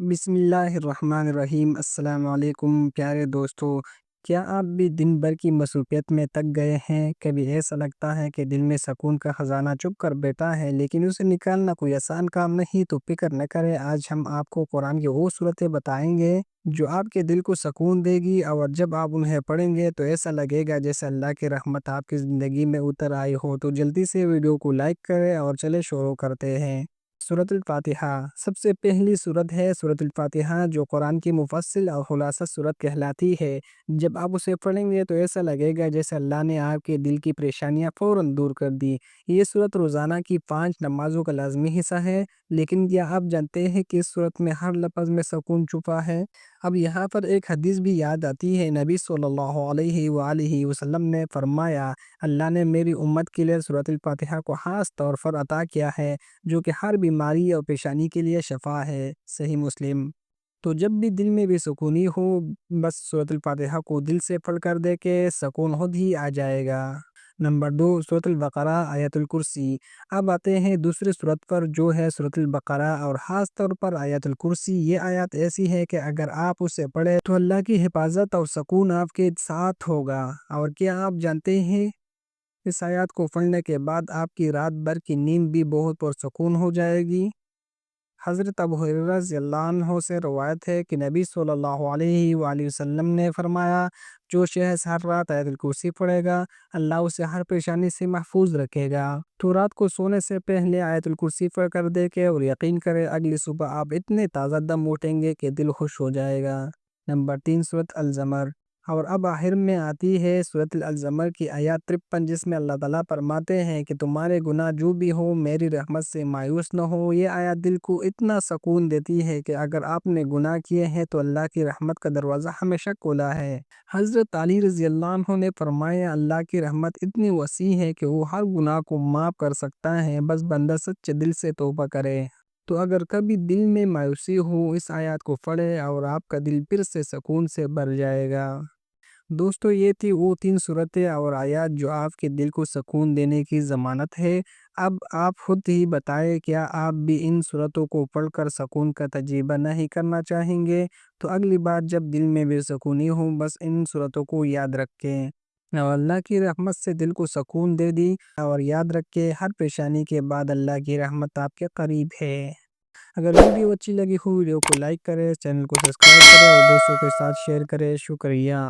بسم اللہ الرحمن الرحیم۔ السلام علیکم پیارے دوستو، کیا آپ بھی دن بھر کی مصروفیت میں تک گئے ہیں؟ کبھی ایسا لگتا ہے کہ دل میں سکون کا خزانہ چھپ کر بیٹھا ہے، لیکن اسے نکالنا کوئی آسان کام نہیں۔ تو فکر نہ کریں، آج ہم آپ کو قرآن کی وہ صورتیں بتائیں گے جو آپ کے دل کو سکون دے گی، اور جب آپ انہیں پڑھیں گے تو ایسا لگے گا جیسے اللہ کی رحمت آپ کی زندگی میں اتر آئی ہو۔ تو جلدی سے ویڈیو کو لائک کریں اور چلے شروع کرتے ہیں۔ سورۃ الفاتحہ سب سے پہلی سورت ہے۔ سورۃ الفاتحہ جو قرآن کی مفصل اور خلاصہ سورت کہلاتی ہے۔ جب آپ اسے پڑھیں گے تو ایسا لگے گا جیسے اللہ نے آپ کے دل کی پریشانیاں فوراً دور کر دی۔ یہ سورت روزانہ کی 5 نمازوں کا لازمی حصہ ہے، لیکن کیا آپ جانتے ہیں کہ اس سورت میں ہر لفظ میں سکون چھپا ہے؟ اب یہاں پر ایک حدیث بھی یاد آتی ہے۔ نبی صلی اللہ علیہ وآلہ وسلم نے فرمایا، اللہ نے میری امت کے لیے سورۃ الفاتحہ کو خاص طور پر عطا کیا ہے، جو کہ ہر بیماری اور پریشانی کے لیے شفا ہے۔ صحیح مسلم۔ تو جب بھی دل میں بے سکونی ہو، بس سورۃ الفاتحہ کو دل سے پڑھ کر دے کے سکون خود ہی آ جائے گا۔ نمبر 2، سورۃ البقرہ آیت الکرسی۔ اب آتے ہیں دوسری سورت پر جو ہے سورۃ البقرہ، اور خاص طور پر آیت الکرسی۔ یہ آیت ایسی ہے کہ اگر آپ اسے پڑھیں تو اللہ کی حفاظت اور سکون آپ کے ساتھ ہوگا۔ اور کیا آپ جانتے ہیں اس آیات کو پڑھنے کے بعد آپ کی رات بھر کی نیند بھی بہت پرسکون ہو جائے گی؟ حضرت ابو ہریرہ رضی اللہ عنہ سے روایت ہے کہ نبی صلی اللہ علیہ وآلہ وسلم نے فرمایا، جو شخص ہر رات آیت الکرسی پڑھے گا، اللہ اسے ہر پریشانی سے محفوظ رکھے گا۔ تو رات کو سونے سے پہلے آیت الکرسی پڑھ کر دیکھیں، اور یقین کریں اگلی صبح آپ اتنے تازہ دم اٹھیں گے کہ دل خوش ہو جائے گا۔ نمبر 3، سورۃ الزمر۔ اور اب آخر میں آتی ہے سورۃ الزمر کی آیات 53، جس میں اللہ تعالیٰ فرماتے ہیں کہ تمہارے گناہ جو بھی ہو میری رحمت سے مایوس نہ ہو۔ یہ آیات دل کو اتنا سکون دیتی ہے کہ اگر آپ نے گناہ کیے ہیں تو اللہ کی رحمت کا دروازہ ہمیشہ کھلا ہے۔ حضرت علی رضی اللہ عنہ نے فرمایا، اللہ کی رحمت اتنی وسیع ہے کہ وہ ہر گناہ کو معاف کر سکتا ہے، بس بندہ سچے دل سے توبہ کرے۔ تو اگر کبھی دل میں مایوسی ہو، اس آیات کو پڑھے اور آپ کا دل پھر سے سکون سے بھر جائے گا۔ دوستو، یہ تھی وہ 3 صورتیں اور آیات جو آپ کے دل کو سکون دینے کی ضمانت ہے۔ اب آپ خود ہی بتائیں، کیا آپ بھی ان صورتوں کو پڑھ کر سکون کا تجربہ نہیں کرنا چاہیں گے؟ تو اگلی بار جب دل میں بے سکونی ہو، بس ان صورتوں کو یاد رکھیں، اور اللہ کی رحمت سے دل کو سکون دے دی۔ اور یاد رکھیں، ہر پریشانی کے بعد اللہ کی رحمت آپ کے قریب ہے۔ اگر ویڈیو اچھی لگی ہو، ویڈیو کو لائک کریں، چینل کو سبسکرائب کریں اور دوستوں کے ساتھ شیئر کریں۔ شکریہ۔